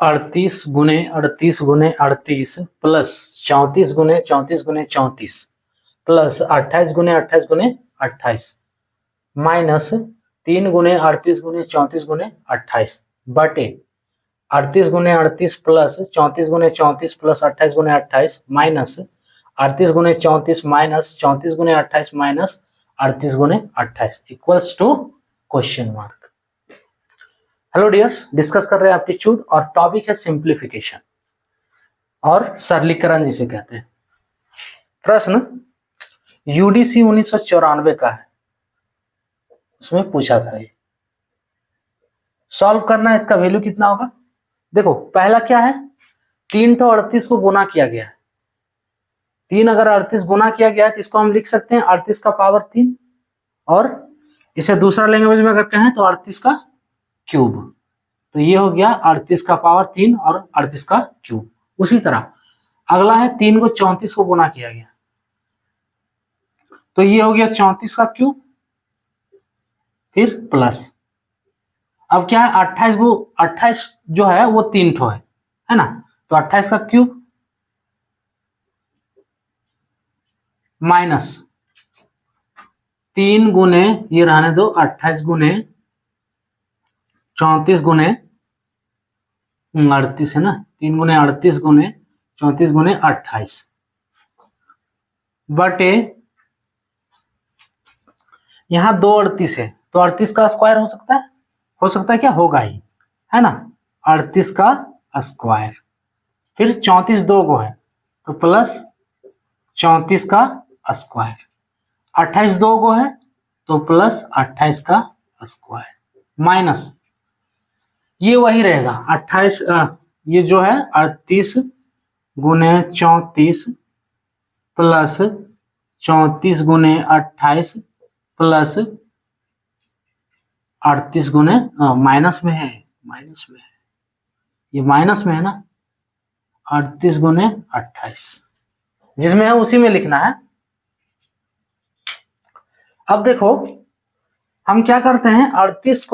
38 गुने 38 प्लस 34 गुने 34 प्लस 28 गुने 28 माइनस 3 गुने 38 गुने 34 गुने 28 बटे 38 गुने 38 प्लस 34 गुने 34 प्लस 28 गुने 28 माइनस 38 गुने 34 माइनस 34 गुने 28 माइनस 38 गुने 28 equals to question mark. Hello dears, discuss कर रहे हैं एप्टीट्यूड और टॉपिक है सिंप्लीफिकेशन और सरलीकरण जिसे कहते हैं। प्रश्न यूडीसी 1994 का है, उसमें पूछा था ये सॉल्व करना है। इसका वैल्यू कितना होगा? देखो पहला क्या है, 3 तो 38 को गुना किया गया है। 3 अगर 38 गुना किया गया है तो इसको हम लिख सकते हैं 38 का पावर 3 और इसे दूसरा लैंग्वेज में अगर कहें तो 38 का क्यूब। तो ये हो गया 38 का पावर 3 और 38 का क्यूब। उसी तरह अगला है 3 को 34 को गुना किया गया तो ये हो गया 34 का क्यूब फिर प्लस। अब क्या है 28 जो है वो 3 ठो है ना, तो 28 का क्यूब माइनस 3 गुने ये रहने दो 28 गुने 34 गुने 38 है ना, 3 गुने 38 गुने 34 गुने 28 बटे यहां 2 38 है तो 38 का स्क्वायर हो सकता है क्या, होगा ही है ना, 38 का स्क्वायर फिर 34 दो को है तो प्लस 34 का स्क्वायर, 28 दो को है तो प्लस 28 का स्क्वायर माइनस ये वही रहेगा 28 ये जो है 38 गुने 34 प्लस 34 गुने 28 प्लस 38 गुने माइनस में है ये माइनस में है ना, 38 गुने 28 जिसमें है उसी में लिखना है। अब देखो हम क्या करते हैं 38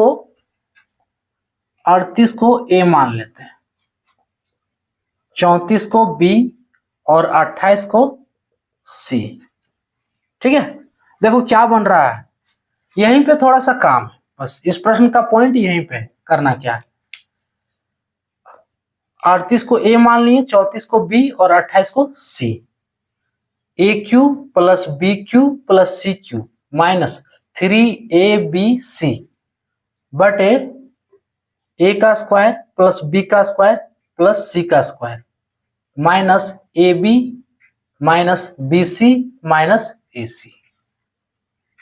को ए मान लेते हैं, 34 को बी और 28 को सी। ठीक है, देखो क्या बन रहा है, यहीं पे थोड़ा सा काम है, बस इस प्रश्न का पॉइंट यहीं पे करना क्या है। 38 को ए मान लिए, 34 को बी और 28 को C. A cube plus B cube plus C cube minus 3abc बटे ए का स्क्वायर प्लस बी का स्क्वायर प्लस सी का square minus A B minus B C minus A C.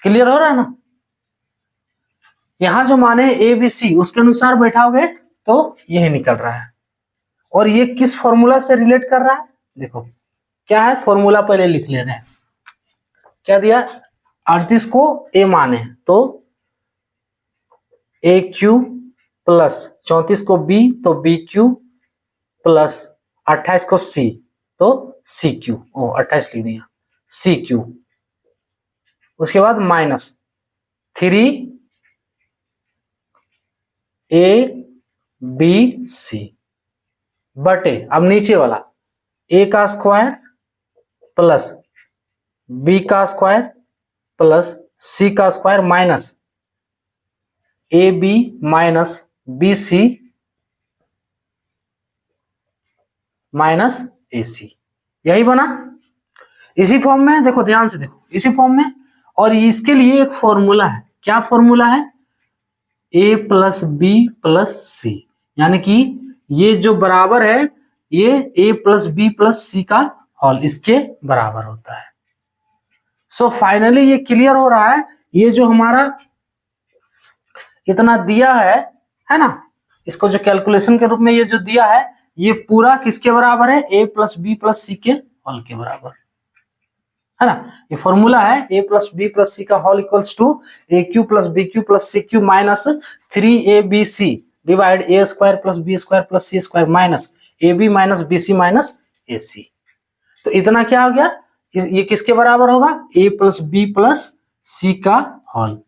Clear हो रहा है ना? यहां जो माने ए बी सी उसके अनुसार बैठाओगे तो यही निकल रहा है। और ये किस फॉर्मूला से रिलेट कर रहा है, देखो क्या है फॉर्मूला पहले लिख ले रहे हैं। क्या दिया, 38 को ए माने तो ए क्यू प्लस 34 को बी तो बी क्यू प्लस 28 को सी तो सी क्यू, 28 लिख दिया सी क्यू। उसके बाद माइनस 3 ए बी सी बटे अब नीचे वाला ए का स्क्वायर प्लस बी का स्क्वायर प्लस सी का square minus A B minus B C minus A C, यही बना इसी फॉर्म में। देखो ध्यान से देखो इसी फॉर्म में, और इसके लिए एक फॉर्मूला है। क्या फॉर्मूला है, ए प्लस बी प्लस सी, यानी कि ये जो बराबर है ये ए प्लस बी प्लस सी का होल इसके बराबर होता है। सो फाइनली ये क्लियर हो रहा है, ये जो हमारा इतना दिया है ना, इसको जो कैलकुलेशन के रूप में ये जो दिया है ये पूरा किसके बराबर है, A plus B plus C के होल के बराबर है ना। ये फॉर्मूला है A plus B plus C का whole equals to A cube plus B cube plus C cube minus 3abc divide A square plus B square plus C square minus A B minus B C minus A C. तो इतना क्या हो गया, ये किसके बराबर होगा, A plus B plus C का होल।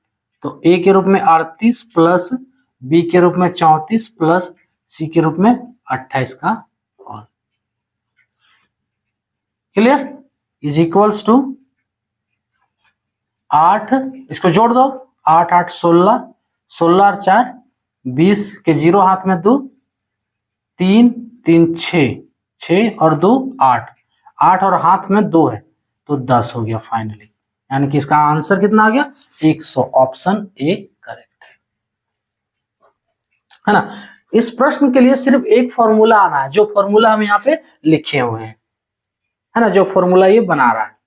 तो ए के रूप में 38 प्लस बी के रूप में 34 प्लस सी के रूप में 28 का hole. Clear? Is equals to 8, इसको जोड़ दो, 8 8 16, 16 और 4 20 के 0 हाथ में 2, 3 3 6, 6 और 2 8, 8 और हाथ में 2 है तो 10 हो गया फाइनली। यानी कि इसका आंसर कितना आ गया? 100। ऑप्शन ए करेक्ट है ना। इस प्रश्न के लिए सिर्फ एक फॉर्मूला आना है, जो फॉर्मूला हम यहाँ पे लिखे हुए हैं, है ना, जो फॉर्मूला ये बना रहा है।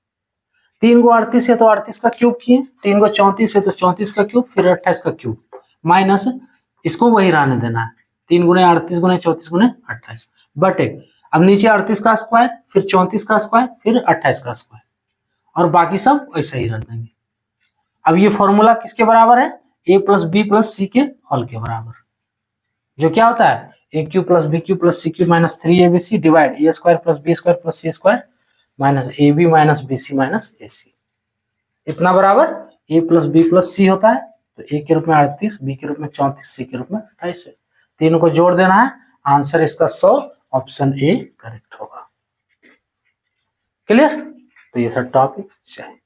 3 को 38 है तो 38 का क्यूब किए, 3 को 34 है तो 34 का क्यूब, फिर 28 का क्यूब, माइनस इसको वही रहने देना है, 3 गुणे 38 गुणे 34 गुणे 28 बटे, अब नीचे 38 का स्क्वायर, फिर 34 का स्क्वायर, फिर 28 का स्क्वायर, और बाकी सब ऐसे ही रख देंगे। अब ये फॉर्मूला किसके बराबर है? a plus B plus C के होल के बराबर, जो क्या होता है A cube plus B cube plus C cube minus 3abc divide A square plus B square plus C square minus A B minus B C minus A C, इतना बराबर A plus B plus C होता है, तो ए के रूप में 38, B के रूप में 34, सी के रूप में 28 है। तीनों को जोड़ देना है, आंसर इसका 100, ऑप्शन ए करेक्ट होगा। क्लियर? तो ये सब टॉपिक चाहिए।